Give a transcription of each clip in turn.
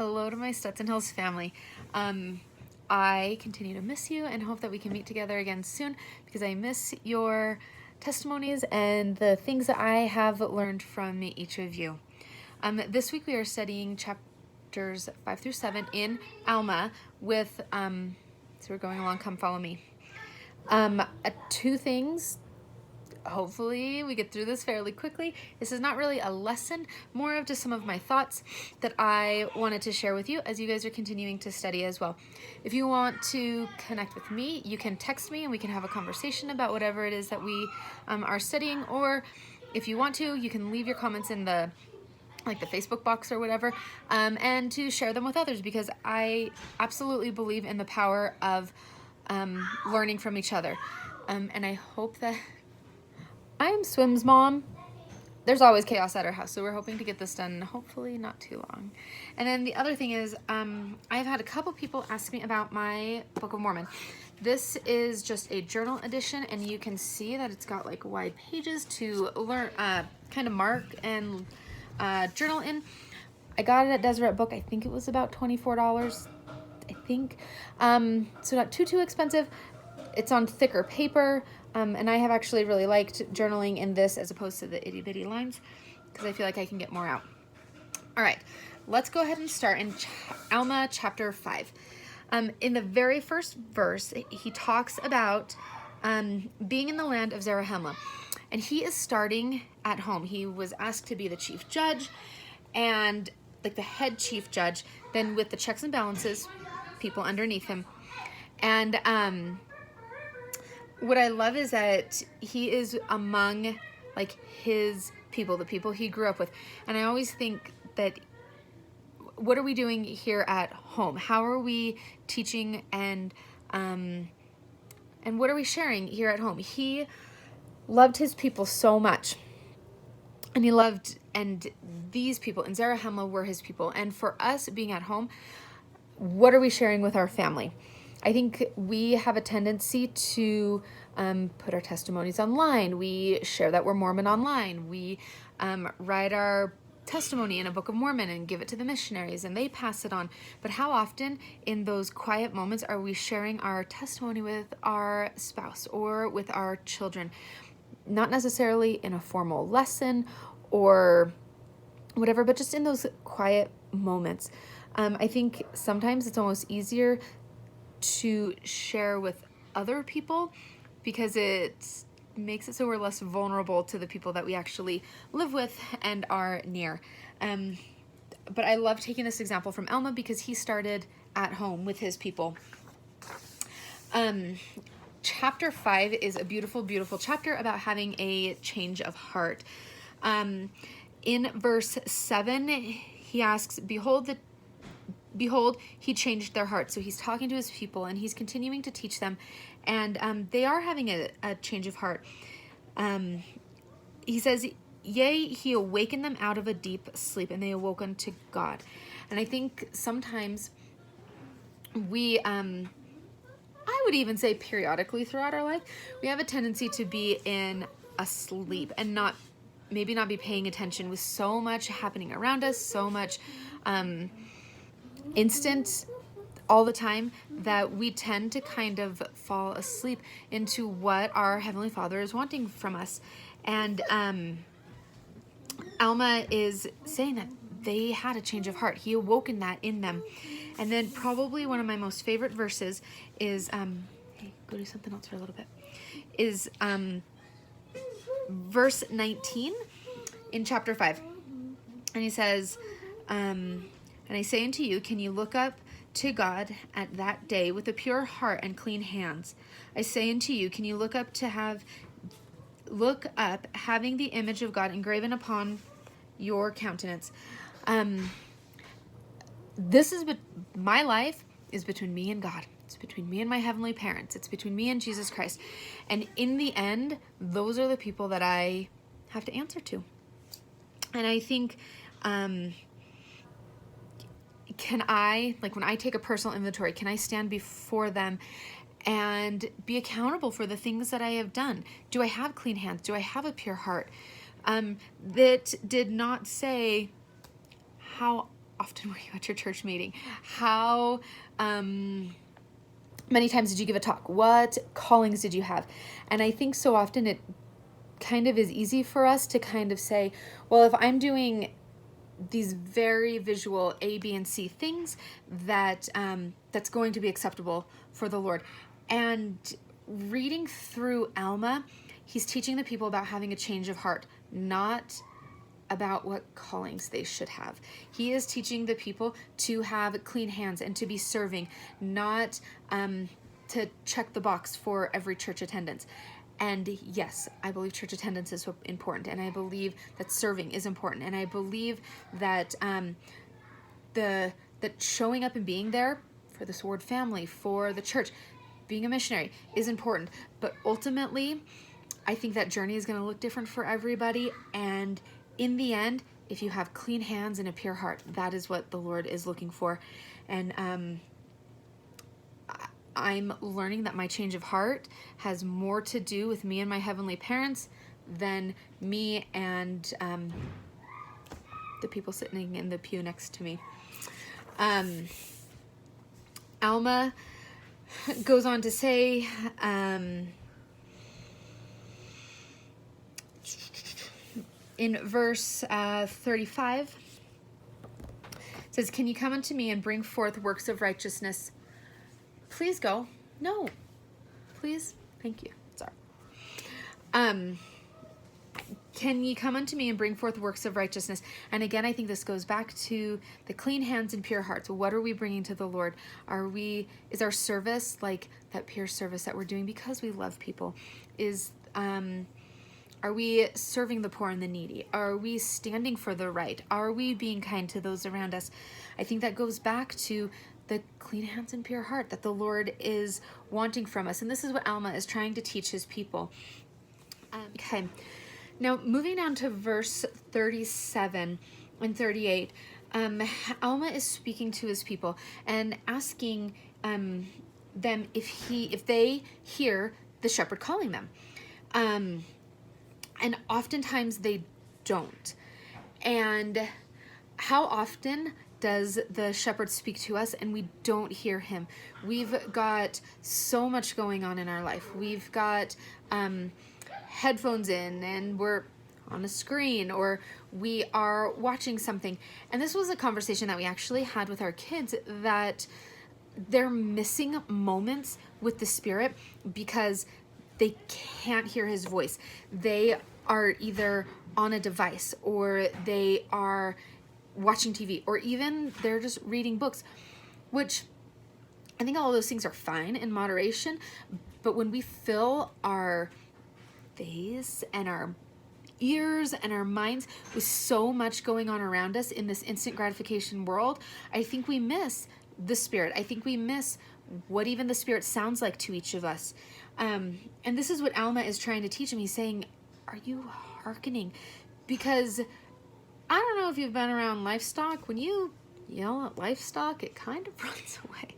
Hello to my Stetson Hills family. I continue to miss you and hope that we can meet together again soon because I miss your testimonies and the things that I have learned from each of you. This week we are studying chapters 5 through 7 in Alma with, so we're going along, come follow me. Two things. Hopefully we get through this fairly quickly. This is not really a lesson, more of just some of my thoughts that I wanted to share with you as you guys are continuing to study as well. If you want to connect with me, you can text me and we can have a conversation about whatever it is that we are studying, or if you want to, you can leave your comments in the Facebook box or whatever, and to share them with others, because I absolutely believe in the power of learning from each other. And I hope that I am Swim's mom. There's always chaos at our house, so we're hoping to get this done hopefully not too long. And then the other thing is, I've had a couple people ask me about my Book of Mormon. This is just a journal edition, and you can see that it's got like wide pages to learn, kind of mark and journal in. I got it at Deseret Book. I think it was about $24. I think so, not too expensive. It's on thicker paper, and I have actually really liked journaling in this as opposed to the itty bitty lines, because I feel like I can get more out. All right, let's go ahead and start in Alma chapter 5. In the very first verse, he talks about being in the land of Zarahemla, and he is starting at home. He was asked to be the chief judge, and like the head chief judge, then with the checks and balances, people underneath him. And what I love is that he is among like his people, the people he grew up with. And I always think that, what are we doing here at home? How are we teaching and what are we sharing here at home? He loved his people so much. And he loved, and these people in Zarahemla were his people. And for us being at home, what are we sharing with our family? I think we have a tendency to put our testimonies online. We share that we're Mormon online. We write our testimony in a Book of Mormon and give it to the missionaries, and they pass it on. But how often in those quiet moments are we sharing our testimony with our spouse or with our children? Not necessarily in a formal lesson or whatever, but just in those quiet moments. I think sometimes it's almost easier to share with other people because it makes it so we're less vulnerable to the people that we actually live with and are near. But I love taking this example from Alma because he started at home with his people. Chapter 5 is a beautiful, beautiful chapter about having a change of heart. In verse 7, he asks, Behold, he changed their hearts. So he's talking to his people and he's continuing to teach them. And they are having a change of heart. He says, Yea, he awakened them out of a deep sleep, and they awoke unto God. And I think sometimes we, I would even say periodically throughout our life, we have a tendency to be in a sleep and maybe not be paying attention with so much happening around us, so much instant all the time, that we tend to kind of fall asleep into what our Heavenly Father is wanting from us. And Alma is saying that they had a change of heart. He awoken that in them. And then probably one of my most favorite verses is, hey, go do something else for a little bit, is verse 19 in chapter 5. And he says, and I say unto you, can you look up to God at that day with a pure heart and clean hands? I say unto you, can you look up having the image of God engraven upon your countenance? This is my life is between me and God. It's between me and my heavenly parents. It's between me and Jesus Christ. And in the end, those are the people that I have to answer to. And I think, can I, like when I take a personal inventory, can I stand before them and be accountable for the things that I have done? Do I have clean hands? Do I have a pure heart? That did not say how often were you at your church meeting? How many times did you give a talk? What callings did you have? And I think so often it kind of is easy for us to kind of say, well, if I'm doing these very visual A, B, and C things, that that's going to be acceptable for the Lord. And reading through Alma, he's teaching the people about having a change of heart, not about what callings they should have. He is teaching the people to have clean hands and to be serving, not to check the box for every church attendance. And yes, I believe church attendance is important, and I believe that serving is important, and I believe that that showing up and being there for the Sword family, for the church, being a missionary is important. But ultimately, I think that journey is going to look different for everybody, and in the end, if you have clean hands and a pure heart, that is what the Lord is looking for. And I'm learning that my change of heart has more to do with me and my heavenly parents than me and the people sitting in the pew next to me. Alma goes on to say, in verse 35, it says, "Can you come unto me and bring forth works of righteousness?" Please go. No. Please. Thank you. Sorry. Can ye come unto me and bring forth works of righteousness? And again, I think this goes back to the clean hands and pure hearts. What are we bringing to the Lord? Is our service like that pure service that we're doing because we love people? Are we serving the poor and the needy? Are we standing for the right? Are we being kind to those around us? I think that goes back to the clean hands and pure heart that the Lord is wanting from us. And this is what Alma is trying to teach his people. Okay. Now, moving down to verse 37 and 38, Alma is speaking to his people and asking them if they hear the shepherd calling them. And oftentimes they don't. And how often does the shepherd speak to us and we don't hear him? We've got so much going on in our life. We've got headphones in and we're on a screen, or we are watching something. And this was a conversation that we actually had with our kids, that they're missing moments with the Spirit because they can't hear his voice. They are either on a device, or they are watching TV, or even they're just reading books, which I think all of those things are fine in moderation. But when we fill our face and our ears and our minds with so much going on around us in this instant gratification world, I think we miss the Spirit. I think we miss what even the Spirit sounds like to each of us. And this is what Alma is trying to teach him. He's saying, are you hearkening? Because I don't know if you've been around livestock. When you yell at livestock, it kind of runs away.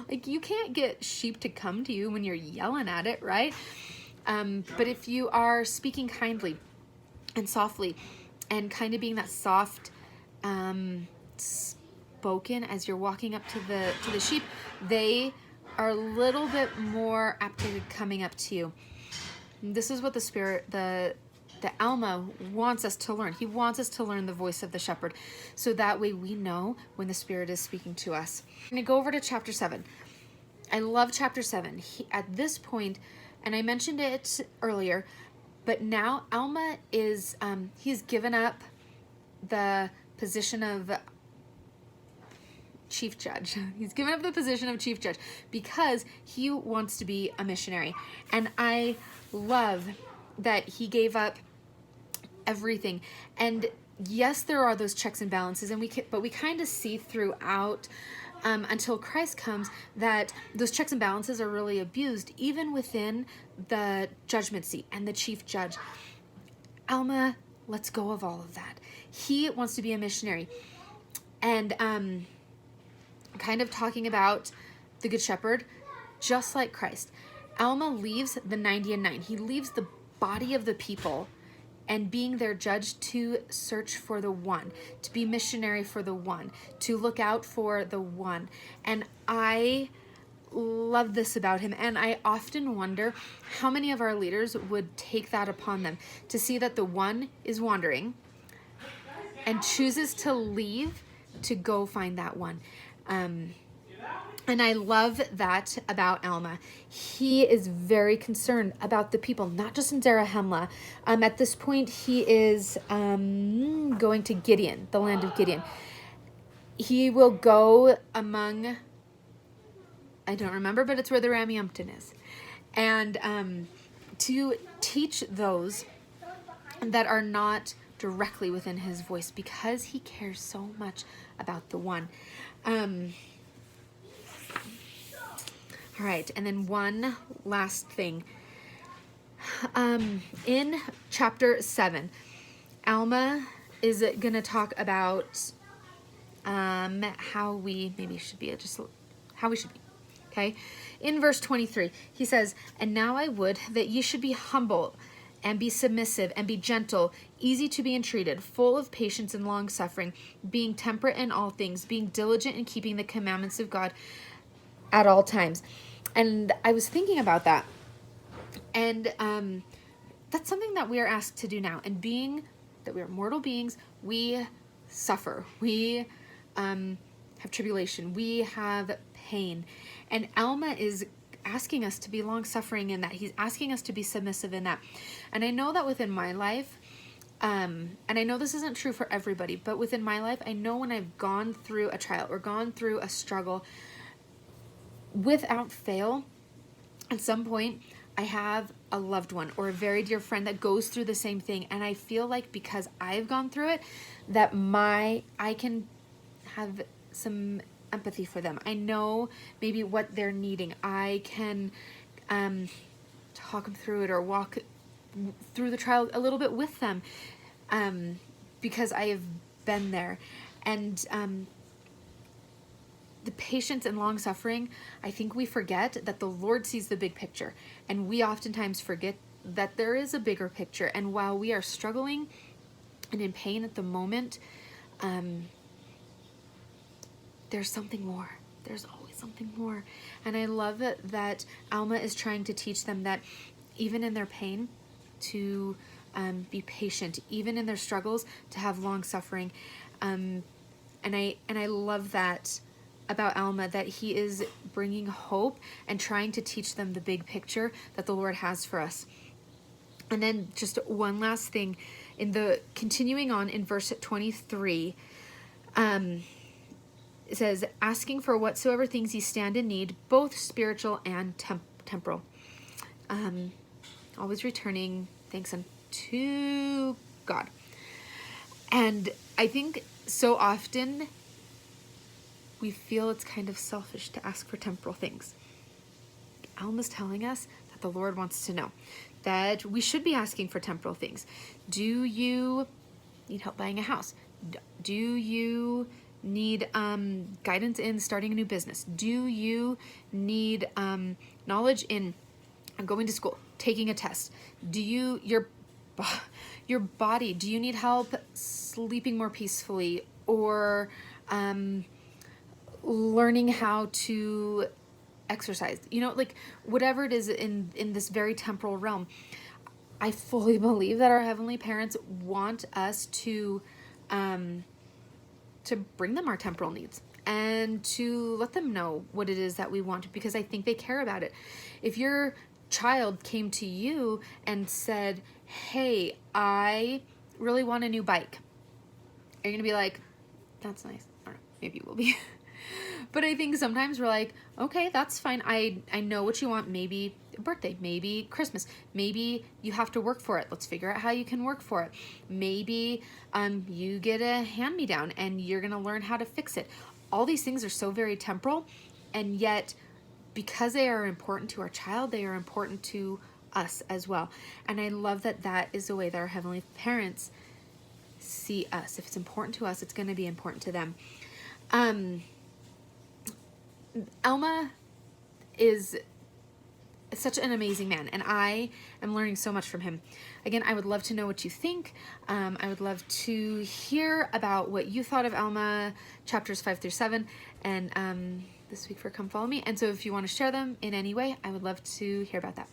Like, you can't get sheep to come to you when you're yelling at it, right? But if you are speaking kindly and softly, and kind of being that soft spoken as you're walking up to the sheep, they are a little bit more apt to coming up to you. And this is what the Spirit, the Alma wants us to learn. He wants us to learn the voice of the shepherd, so that way we know when the Spirit is speaking to us. I'm going to go over to chapter 7. I love chapter 7. At this point, and I mentioned it earlier, but now Alma is, he's given up the position of chief judge. He's given up the position of chief judge because he wants to be a missionary. And I love that he gave up everything. And yes, there are those checks and balances, and but we kind of see throughout until Christ comes that those checks and balances are really abused, even within the judgment seat and the chief judge. Alma lets go of all of that. He wants to be a missionary. And kind of talking about the Good Shepherd, just like Christ, Alma leaves the 90 and 9. He leaves the body of the people and being their judge to search for the one, to be missionary for the one, to look out for the one. And I love this about him, and I often wonder how many of our leaders would take that upon them, to see that the one is wandering and chooses to leave to go find that one. And I love that about Alma. He is very concerned about the people, not just in Zarahemla. At this point, he is going to Gideon, the land of Gideon. He will go among, I don't remember, but it's where the Rameumpton is. And to teach those that are not directly within his voice, because he cares so much about the one. All right, and then one last thing. In chapter 7, Alma is going to talk about how we maybe should be, just how we should be. Okay, in verse 23, he says, "And now I would that ye should be humble, and be submissive, and be gentle, easy to be entreated, full of patience and long suffering, being temperate in all things, being diligent in keeping the commandments of God at all times." And I was thinking about that, and that's something that we are asked to do now. And being that we are mortal beings, we suffer, we have tribulation, we have pain, and Alma is asking us to be long-suffering in that. He's asking us to be submissive in that. And I know that within my life, and I know this isn't true for everybody, but within my life, I know when I've gone through a trial or gone through a struggle, without fail, at some point, I have a loved one or a very dear friend that goes through the same thing. And I feel like because I've gone through it, that I can have some empathy for them. I know maybe what they're needing. I can talk them through it or walk through the trial a little bit with them, because I have been there. And the patience and long suffering, I think we forget that the Lord sees the big picture, and we oftentimes forget that there is a bigger picture. And while we are struggling and in pain at the moment, there's something more. There's always something more. And I love that Alma is trying to teach them that even in their pain, to be patient, even in their struggles, to have long suffering. And I love that about Alma, that he is bringing hope and trying to teach them the big picture that the Lord has for us. And then just one last thing, in the continuing on in verse 23, it says, "Asking for whatsoever things ye stand in need, both spiritual and temporal." Always returning thanks unto God. And I think so often we feel it's kind of selfish to ask for temporal things. Alma's telling us that the Lord wants to know that we should be asking for temporal things. Do you need help buying a house? Do you need guidance in starting a new business? Do you need knowledge in going to school, taking a test? Do you, your body, do you need help sleeping more peacefully, or learning how to exercise? You know, like whatever it is in this very temporal realm, I fully believe that our heavenly parents want us to bring them our temporal needs and to let them know what it is that we want, because I think they care about it. If your child came to you and said, "Hey, I really want a new bike," are you gonna be like, "That's nice"? I don't know, maybe you will be. But I think sometimes we're like, okay, that's fine. I know what you want. Maybe a birthday, maybe Christmas, maybe you have to work for it. Let's figure out how you can work for it. Maybe you get a hand-me-down and you're going to learn how to fix it. All these things are so very temporal, and yet because they are important to our child, they are important to us as well. And I love that that is the way that our heavenly parents see us. If it's important to us, it's going to be important to them. Alma is such an amazing man, and I am learning so much from him. Again, I would love to know what you think. I would love to hear about what you thought of Alma chapters 5 through 7, and this week for Come Follow Me. And so if you want to share them in any way, I would love to hear about that.